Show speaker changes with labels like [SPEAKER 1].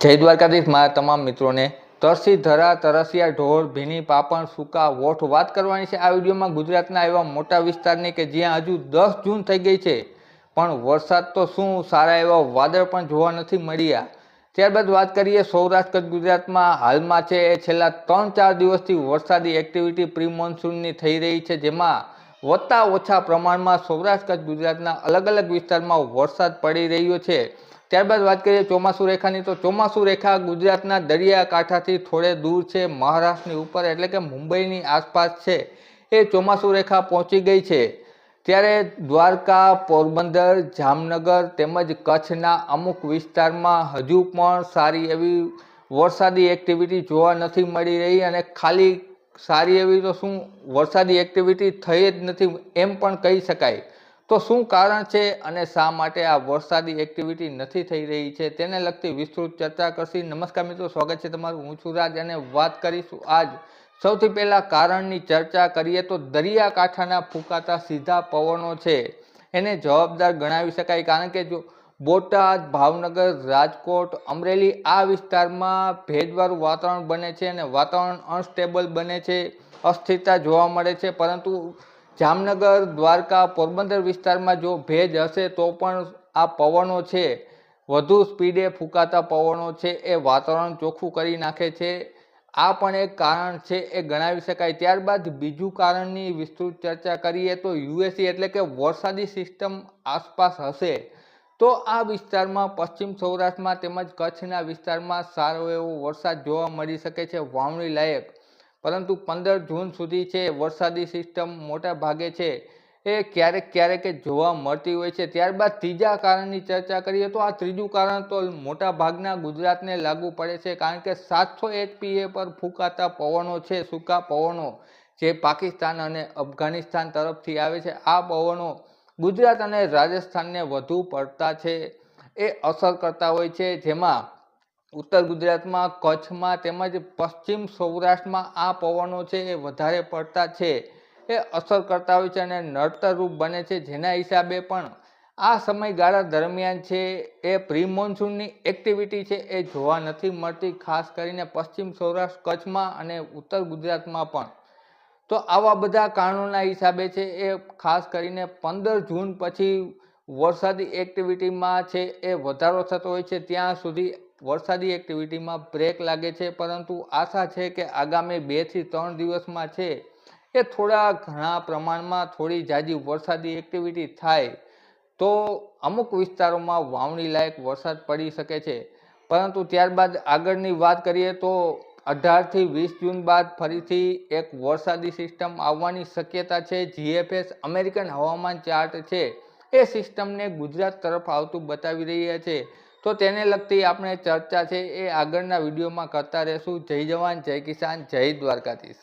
[SPEAKER 1] જય દ્વારકાધીશ મારા તમામ મિત્રોને તરસી ધરા તરસિયા ઢોર ભીની પાપણ સૂકા વોઠ વાત કરવાની છે આ વિડીયોમાં ગુજરાતના એવા મોટા વિસ્તારની કે જ્યાં હજુ 10 જૂન થઈ ગઈ છે પણ વરસાદ તો શું સારા એવા વાદળ પણ જોવા નથી મળ્યા। ત્યારબાદ વાત કરીએ સૌરાષ્ટ્ર ગુજરાતમાં હાલમાં છે એ છેલ્લા 3-4 દિવસથી વરસાદી એક્ટિવિટી પ્રી મોન્સૂનની થઈ રહી છે, જેમાં વધતા ઓછા પ્રમાણમાં સૌરાષ્ટ્ર ગુજરાતના અલગ અલગ વિસ્તારમાં વરસાદ પડી રહ્યો છે। ત્યારબાદ વાત કરીએ ચોમાસુ રેખાની તો ચોમાસુ રેખા ગુજરાતના દરિયાકાંઠાથી થોડે દૂર છે, મહારાષ્ટ્રની ઉપર એટલે કે મુંબઈની આસપાસ છે એ ચોમાસુ રેખા પહોંચી ગઈ છે। ત્યારે દ્વારકા, પોરબંદર, જામનગર તેમજ કચ્છના અમુક વિસ્તારમાં હજુ પણ સારી એવી વરસાદી એક્ટિવિટી જોવા નથી મળી રહી અને ખાલી સારી એવી તો શું વરસાદી એક્ટિવિટી થઈ જ નથી એમ પણ કહી શકાય। તો શું કારણ છે અને શા માટે આ વરસાદી એક્ટિવિટી નથી થઈ રહી છે તેને લગતી વિસ્તૃત ચર્ચા કરશી। નમસ્કાર મિત્રો, સ્વાગત છે તમારું। હું છું રાજ અને વાત કરીશું આજ સૌથી પહેલા કારણની ચર્ચા કરીએ તો દરિયાકાંઠાના ફૂંકાતા સીધા પવનો છે એને જવાબદાર ગણાવી શકાય, કારણ કે જો બોટાદ, ભાવનગર, રાજકોટ, અમરેલી આ વિસ્તારમાં ભેજવાળું વાતાવરણ બને છે અને વાતાવરણ અનસ્ટેબલ બને છે, અસ્થિરતા જોવા મળે છે। પરંતુ જામનગર, દ્વારકા, પોરબંદર વિસ્તારમાં જો ભેજ હશે તો પણ આ પવનો છે વધુ સ્પીડે ફૂંકાતા પવનો છે એ વાતાવરણ ચોખ્ખું કરી નાખે છે। આ પણ એક કારણ છે એ ગણાવી શકાય। ત્યારબાદ બીજું કારણની વિસ્તૃત ચર્ચા કરીએ તો યુએસી એટલે કે વરસાદી સિસ્ટમ આસપાસ હશે તો આ વિસ્તારમાં પશ્ચિમ સૌરાષ્ટ્રમાં તેમજ કચ્છના વિસ્તારમાં સારો એવો વરસાદ જોવા મળી શકે છે વાવણી લાયક। પરંતુ 15 જૂન સુધી છે વરસાદી સિસ્ટમ મોટા ભાગે છે એ ક્યારેક જોવા મળતી હોય છે। ત્યારબાદ ત્રીજા કારણની ચર્ચા કરીએ તો આ ત્રીજું કારણ તો મોટા ભાગના ગુજરાતને લાગુ પડે છે, કારણ કે 700 HPA પર ફૂંકાતા પવનો છે, સૂકા પવનો જે પાકિસ્તાન અને અફઘાનિસ્તાન તરફથી આવે છે, આ પવનો ગુજરાત અને રાજસ્થાનને વધુ પડતા છે એ અસર કરતા હોય છે, જેમાં ઉત્તર ગુજરાતમાં, કચ્છમાં તેમજ પશ્ચિમ સૌરાષ્ટ્રમાં આ પવનો છે એ વધારે પડતા છે એ અસર કરતા હોય છે અને નડતરરૂપ બને છે, જેના હિસાબે પણ આ સમયગાળા દરમિયાન છે એ પ્રી મોન્સૂનની એક્ટિવિટી છે એ જોવા નથી મળતી, ખાસ કરીને પશ્ચિમ સૌરાષ્ટ્ર, કચ્છમાં અને ઉત્તર ગુજરાતમાં પણ। તો આવા બધા કારણોના હિસાબે છે એ ખાસ કરીને 15 જૂન પછી વરસાદી એક્ટિવિટીમાં છે એ વધારો થતો હોય છે, ત્યાં સુધી વરસાદી એક્ટિવિટીમાં બ્રેક લાગે છે। પરંતુ આશા છે કે આગામી 2 થી 3 દિવસમાં છે એ થોડા ઘણા પ્રમાણમાં થોડી ઝાઝી વરસાદી એક્ટિવિટી થાય તો અમુક વિસ્તારોમાં વાવણી લાયક વરસાદ પડી શકે છે। પરંતુ ત્યારબાદ આગળની વાત કરીએ તો 18 થી 20 જૂન બાદ ફરીથી એક વરસાદી સિસ્ટમ આવવાની શક્યતા છે। જીએફએસ અમેરિકન હવામાન ચાર્ટ છે એ સિસ્ટમને ગુજરાત તરફ આવતું બતાવી રહ્યા છે, તો તેને લગતી આપણે ચર્ચા છે એ આગળના વિડીયોમાં કરતા રહેશું। જય જવાન, જય કિસાન, જય દ્વારકાધીશ।